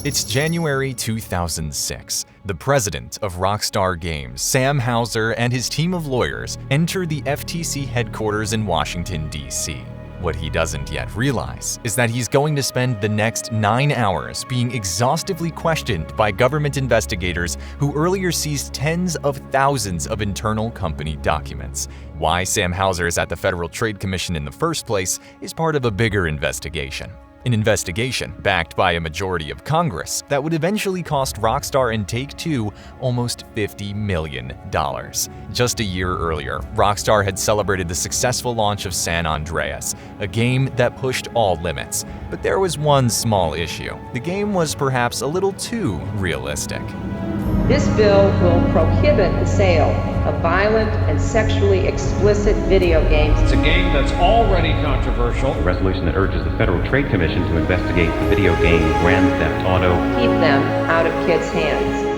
It's January 2006. The president of Rockstar Games, Sam Houser, and his team of lawyers enter the FTC headquarters in Washington, D.C. What he doesn't yet realize is that he's going to spend the next 9 hours being exhaustively questioned by government investigators who earlier seized tens of thousands of internal company documents. Why Sam Houser is at the Federal Trade Commission in the first place is part of a bigger investigation. An investigation backed by a majority of Congress that would eventually cost Rockstar and TakeTwo almost $50 million. Just a year earlier, Rockstar had celebrated the successful launch of San Andreas, a game that pushed all limits. But there was one small issue. The game was perhaps a little too realistic. This bill will prohibit the sale of violent and sexually explicit video games. It's a game that's already controversial. A resolution that urges the Federal Trade Commission to investigate the video game Grand Theft Auto. Keep them out of kids' hands.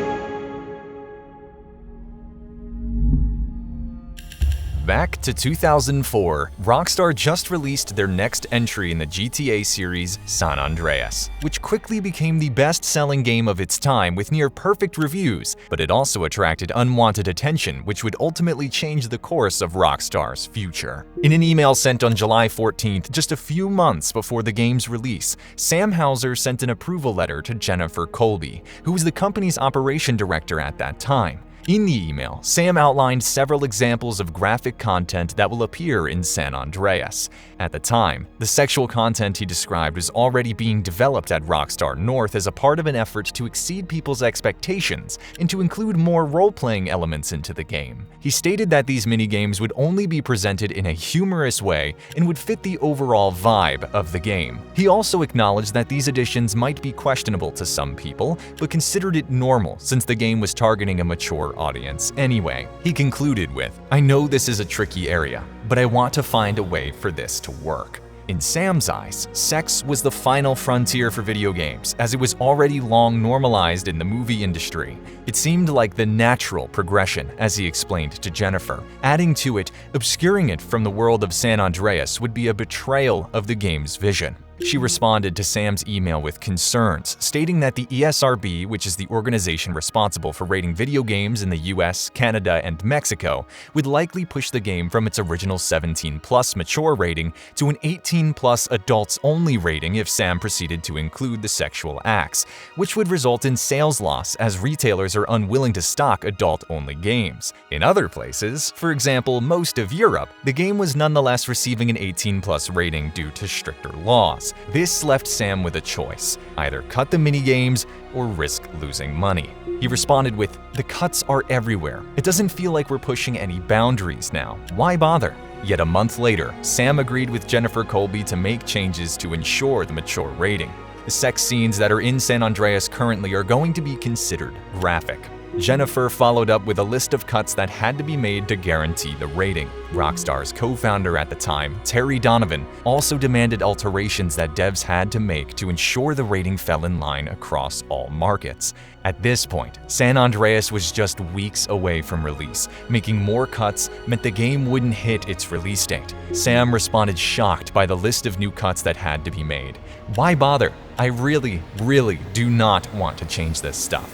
Back to 2004, Rockstar just released their next entry in the GTA series, San Andreas, which quickly became the best-selling game of its time with near-perfect reviews, but it also attracted unwanted attention which would ultimately change the course of Rockstar's future. In an email sent on July 14th, just a few months before the game's release, Sam Houser sent an approval letter to Jennifer Colby, who was the company's operation director at that time. In the email, Sam outlined several examples of graphic content that will appear in San Andreas. At the time, the sexual content he described was already being developed at Rockstar North as a part of an effort to exceed people's expectations and to include more role-playing elements into the game. He stated that these minigames would only be presented in a humorous way and would fit the overall vibe of the game. He also acknowledged that these additions might be questionable to some people, but considered it normal since the game was targeting a mature audience anyway. He concluded with, "I know this is a tricky area, but I want to find a way for this to work." In Sam's eyes, sex was the final frontier for video games, as it was already long normalized in the movie industry. It seemed like the natural progression, as he explained to Jennifer. Adding to it, obscuring it from the world of San Andreas would be a betrayal of the game's vision. She responded to Sam's email with concerns, stating that the ESRB, which is the organization responsible for rating video games in the US, Canada, and Mexico, would likely push the game from its original 17+ mature rating to an 18+ adults-only rating if Sam proceeded to include the sexual acts, which would result in sales loss as retailers are unwilling to stock adult-only games. In other places, for example most of Europe, the game was nonetheless receiving an 18+ rating due to stricter laws. This left Sam with a choice: either cut the minigames or risk losing money. He responded with, "The cuts are everywhere. It doesn't feel like we're pushing any boundaries now. Why bother?" Yet a month later, Sam agreed with Jennifer Colby to make changes to ensure the mature rating. The sex scenes that are in San Andreas currently are going to be considered graphic. Jennifer followed up with a list of cuts that had to be made to guarantee the rating. Rockstar's co-founder at the time, Terry Donovan, also demanded alterations that devs had to make to ensure the rating fell in line across all markets. At this point, San Andreas was just weeks away from release. Making more cuts meant the game wouldn't hit its release date. Sam responded shocked by the list of new cuts that had to be made. "Why bother? I really do not want to change this stuff."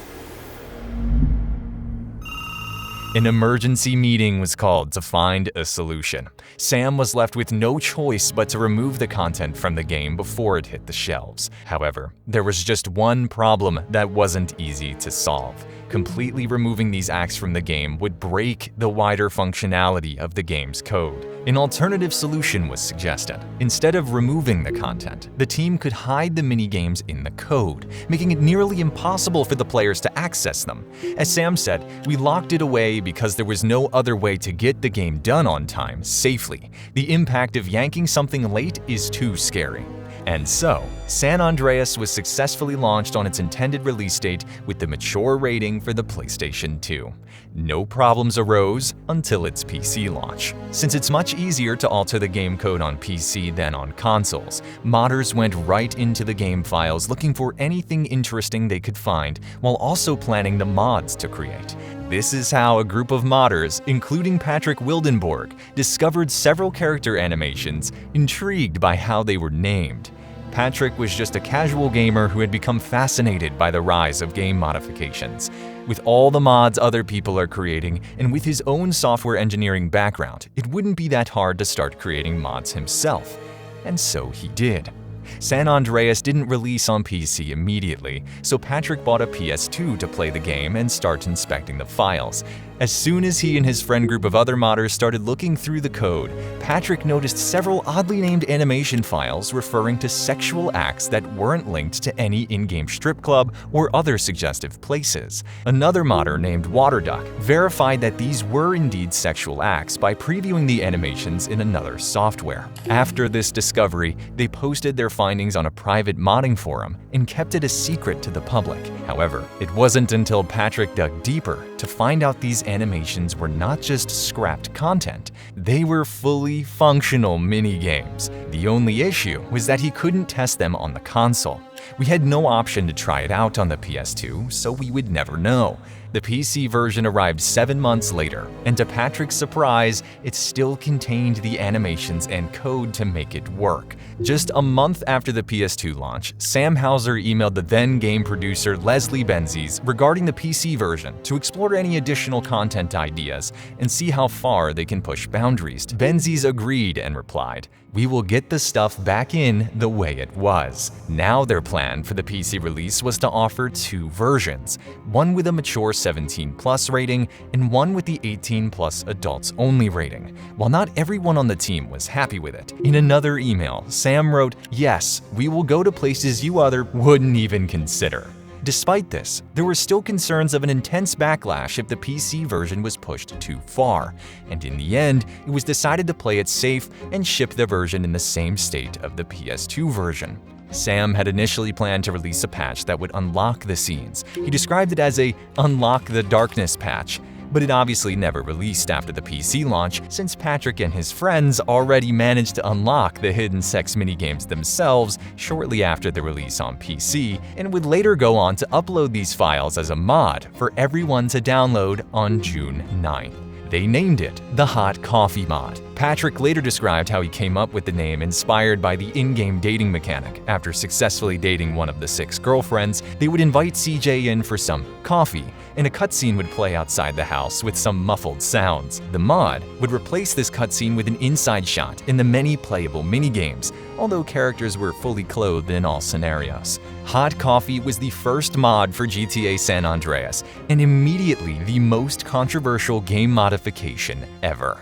An emergency meeting was called to find a solution. Sam was left with no choice but to remove the content from the game before it hit the shelves. However, there was just one problem that wasn't easy to solve. Completely removing these acts from the game would break the wider functionality of the game's code. An alternative solution was suggested. Instead of removing the content, the team could hide the minigames in the code, making it nearly impossible for the players to access them. As Sam said, "We locked it away because there was no other way to get the game done on time, safely. The impact of yanking something late is too scary." And so, San Andreas was successfully launched on its intended release date with the mature rating for the PlayStation 2. No problems arose until its PC launch. Since it's much easier to alter the game code on PC than on consoles, modders went right into the game files looking for anything interesting they could find, while also planning the mods to create. This is how a group of modders, including Patrick Wildenborg, discovered several character animations, intrigued by how they were named. Patrick was just a casual gamer who had become fascinated by the rise of game modifications. With all the mods other people are creating, and with his own software engineering background, it wouldn't be that hard to start creating mods himself. And so he did. San Andreas didn't release on PC immediately, so Patrick bought a PS2 to play the game and start inspecting the files. As soon as he and his friend group of other modders started looking through the code, Patrick noticed several oddly named animation files referring to sexual acts that weren't linked to any in-game strip club or other suggestive places. Another modder named Waterduck verified that these were indeed sexual acts by previewing the animations in another software. After this discovery, they posted their findings on a private modding forum and kept it a secret to the public. However, it wasn't until Patrick dug deeper to find out these animations were not just scrapped content, they were fully functional mini-games. The only issue was that he couldn't test them on the console. We had no option to try it out on the PS2, so we would never know. The PC version arrived 7 months later, and to Patrick's surprise, it still contained the animations and code to make it work. Just a month after the PS2 launch, Sam Houser emailed the then game producer Leslie Benzies regarding the PC version to explore any additional content ideas and see how far they can push boundaries. Benzies agreed and replied, "We will get the stuff back in the way it was." Now their plan for the PC release was to offer 2 versions, one with a mature 17+ rating and one with the 18+ adults only rating. While not everyone on the team was happy with it, in another email, Sam wrote, "Yes, we will go to places you other wouldn't even consider." Despite this, there were still concerns of an intense backlash if the PC version was pushed too far, and in the end, it was decided to play it safe and ship the version in the same state of the PS2 version. Sam had initially planned to release a patch that would unlock the scenes. He described it as a "unlock the darkness" patch, but it obviously never released after the PC launch since Patrick and his friends already managed to unlock the hidden sex minigames themselves shortly after the release on PC, and would later go on to upload these files as a mod for everyone to download on June 9th. They named it the Hot Coffee Mod. Patrick later described how he came up with the name inspired by the in-game dating mechanic. After successfully dating one of the 6 girlfriends, they would invite CJ in for some coffee, and a cutscene would play outside the house with some muffled sounds. The mod would replace this cutscene with an inside shot in the many playable minigames, although characters were fully clothed in all scenarios. Hot Coffee was the first mod for GTA San Andreas, and immediately the most controversial game modification ever.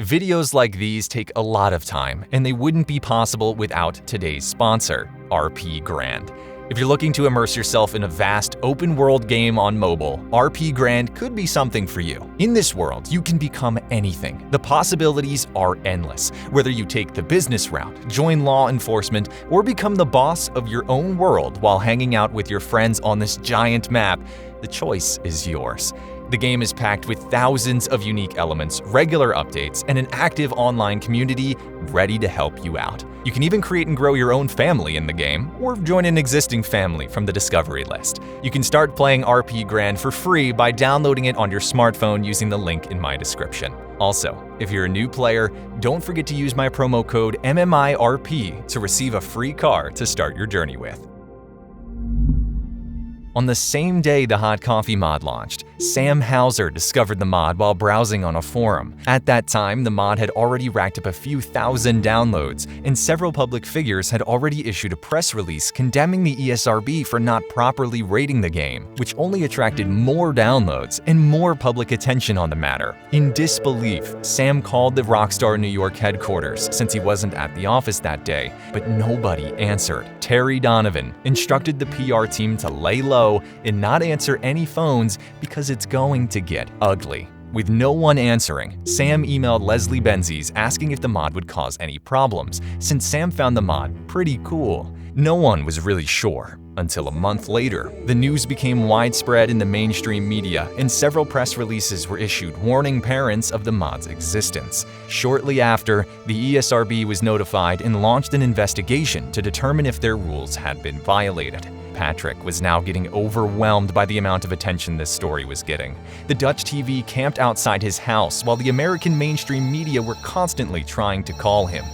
Videos like these take a lot of time, and they wouldn't be possible without today's sponsor, RP Grand. If you're looking to immerse yourself in a vast, open-world game on mobile, RP Grand could be something for you. In this world, you can become anything. The possibilities are endless. Whether you take the business route, join law enforcement, or become the boss of your own world while hanging out with your friends on this giant map, the choice is yours. The game is packed with thousands of unique elements, regular updates, and an active online community ready to help you out. You can even create and grow your own family in the game, or join an existing family from the discovery list. You can start playing RP Grand for free by downloading it on your smartphone using the link in my description. Also, if you're a new player, don't forget to use my promo code MMIRP to receive a free car to start your journey with. On the same day the Hot Coffee mod launched, Sam Houser discovered the mod while browsing on a forum. At that time, the mod had already racked up a few thousand downloads, and several public figures had already issued a press release condemning the ESRB for not properly rating the game, which only attracted more downloads and more public attention on the matter. In disbelief, Sam called the Rockstar New York headquarters since he wasn't at the office that day, but nobody answered. Terry Donovan instructed the PR team to lay low and not answer any phones because it's going to get ugly. With no one answering, Sam emailed Leslie Benzies asking if the mod would cause any problems, since Sam found the mod pretty cool. No one was really sure. Until a month later, the news became widespread in the mainstream media, and several press releases were issued warning parents of the mod's existence. Shortly after, the ESRB was notified and launched an investigation to determine if their rules had been violated. Patrick was now getting overwhelmed by the amount of attention this story was getting. The Dutch TV camped outside his house while the American mainstream media were constantly trying to call him.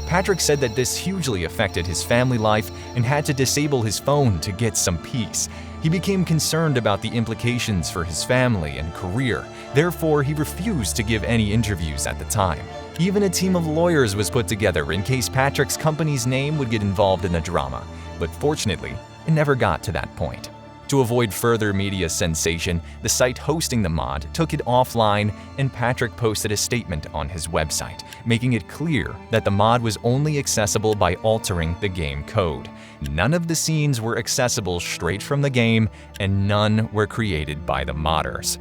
Patrick said that this hugely affected his family life and had to disable his phone to get some peace. He became concerned about the implications for his family and career, therefore he refused to give any interviews at the time. Even a team of lawyers was put together in case Patrick's company's name would get involved in the drama, but fortunately, it never got to that point. To avoid further media sensation, the site hosting the mod took it offline and Patrick posted a statement on his website, making it clear that the mod was only accessible by altering the game code. None of the scenes were accessible straight from the game, and none were created by the modders.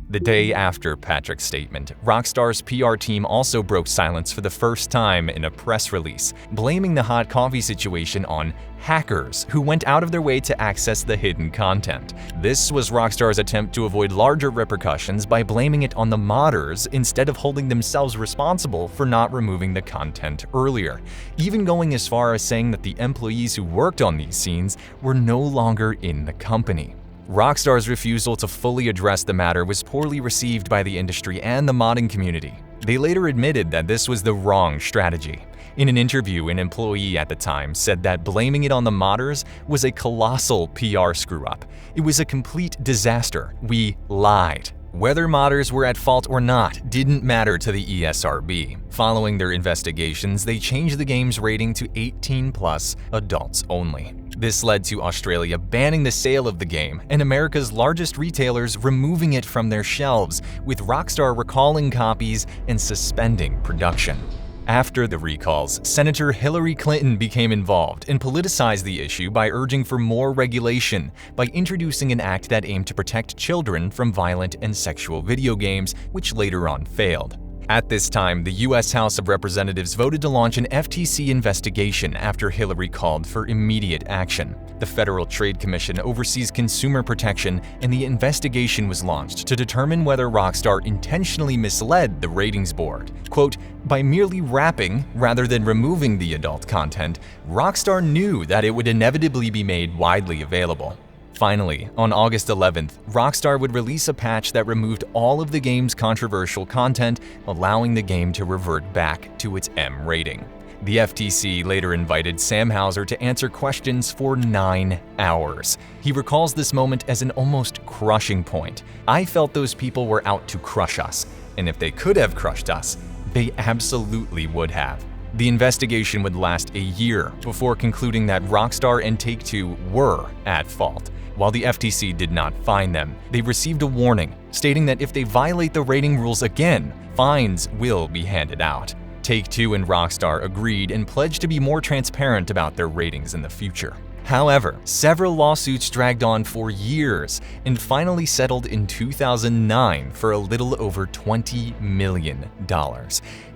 The day after Patrick's statement, Rockstar's PR team also broke silence for the first time in a press release, blaming the hot coffee situation on hackers who went out of their way to access the hidden content. This was Rockstar's attempt to avoid larger repercussions by blaming it on the modders instead of holding themselves responsible for not removing the content earlier, even going as far as saying that the employees who worked on these scenes were no longer in the company. Rockstar's refusal to fully address the matter was poorly received by the industry and the modding community. They later admitted that this was the wrong strategy. In an interview, an employee at the time said that blaming it on the modders was a colossal PR screw-up. It was a complete disaster. We lied. Whether modders were at fault or not didn't matter to the ESRB. Following their investigations, they changed the game's rating to 18+ adults only. This led to Australia banning the sale of the game and America's largest retailers removing it from their shelves, with Rockstar recalling copies and suspending production. After the recalls, Senator Hillary Clinton became involved and politicized the issue by urging for more regulation by introducing an act that aimed to protect children from violent and sexual video games, which later on failed. At this time, the U.S. House of Representatives voted to launch an FTC investigation after Hillary called for immediate action. The Federal Trade Commission oversees consumer protection, and the investigation was launched to determine whether Rockstar intentionally misled the ratings board. Quote, "By merely wrapping rather than removing the adult content, Rockstar knew that it would inevitably be made widely available." Finally, on August 11th, Rockstar would release a patch that removed all of the game's controversial content, allowing the game to revert back to its M rating. The FTC later invited Sam Houser to answer questions for 9 hours. He recalls this moment as an almost crushing point. "I felt those people were out to crush us, and if they could have crushed us, they absolutely would have." The investigation would last a year before concluding that Rockstar and Take-Two were at fault. While the FTC did not fine them, they received a warning stating that if they violate the rating rules again, fines will be handed out. Take-Two and Rockstar agreed and pledged to be more transparent about their ratings in the future. However, several lawsuits dragged on for years and finally settled in 2009 for a little over $20 million.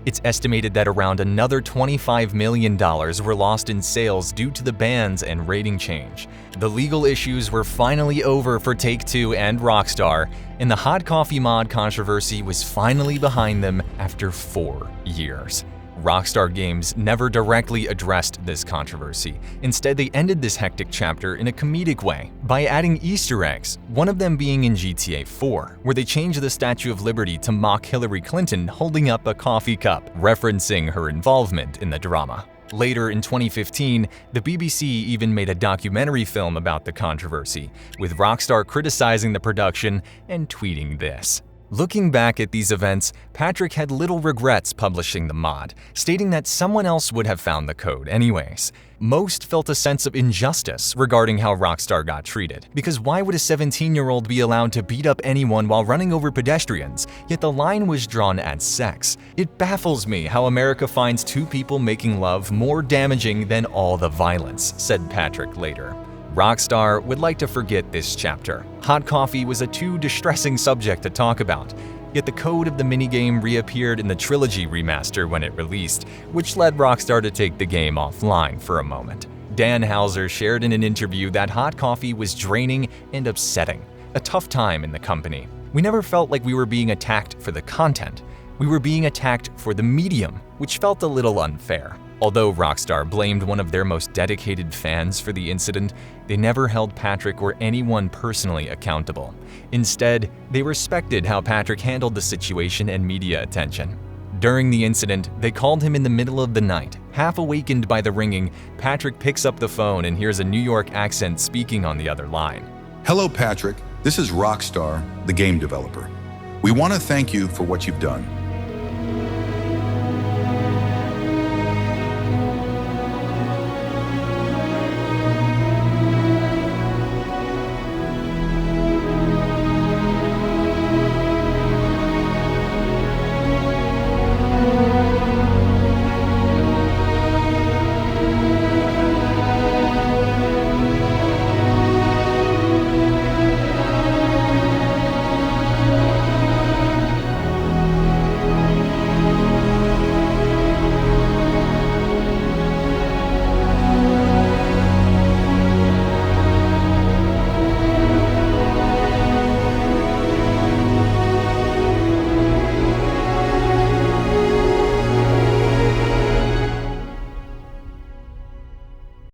It's estimated that around another $25 million were lost in sales due to the bans and rating change. The legal issues were finally over for Take-Two and Rockstar, and the hot coffee mod controversy was finally behind them after 4 years. Rockstar Games never directly addressed this controversy. Instead, they ended this hectic chapter in a comedic way by adding Easter eggs, one of them being in GTA 4, where they changed the Statue of Liberty to mock Hillary Clinton holding up a coffee cup, referencing her involvement in the drama. Later in 2015, the BBC even made a documentary film about the controversy, with Rockstar criticizing the production and tweeting this. Looking back at these events, Patrick had little regrets publishing the mod, stating that someone else would have found the code anyways. Most felt a sense of injustice regarding how Rockstar got treated, because why would a 17-year-old be allowed to beat up anyone while running over pedestrians, yet the line was drawn at sex? It baffles me how America finds two people making love more damaging than all the violence, said Patrick later. Rockstar would like to forget this chapter. Hot coffee was a too distressing subject to talk about, yet the code of the minigame reappeared in the Trilogy remaster when it released, which led Rockstar to take the game offline for a moment. Dan Houser shared in an interview that hot coffee was draining and upsetting, a tough time in the company. "We never felt like we were being attacked for the content. We were being attacked for the medium, which felt a little unfair." Although Rockstar blamed one of their most dedicated fans for the incident, they never held Patrick or anyone personally accountable. Instead, they respected how Patrick handled the situation and media attention. During the incident, they called him in the middle of the night. Half awakened by the ringing, Patrick picks up the phone and hears a New York accent speaking on the other line. Hello, Patrick. This is Rockstar, the game developer. We want to thank you for what you've done.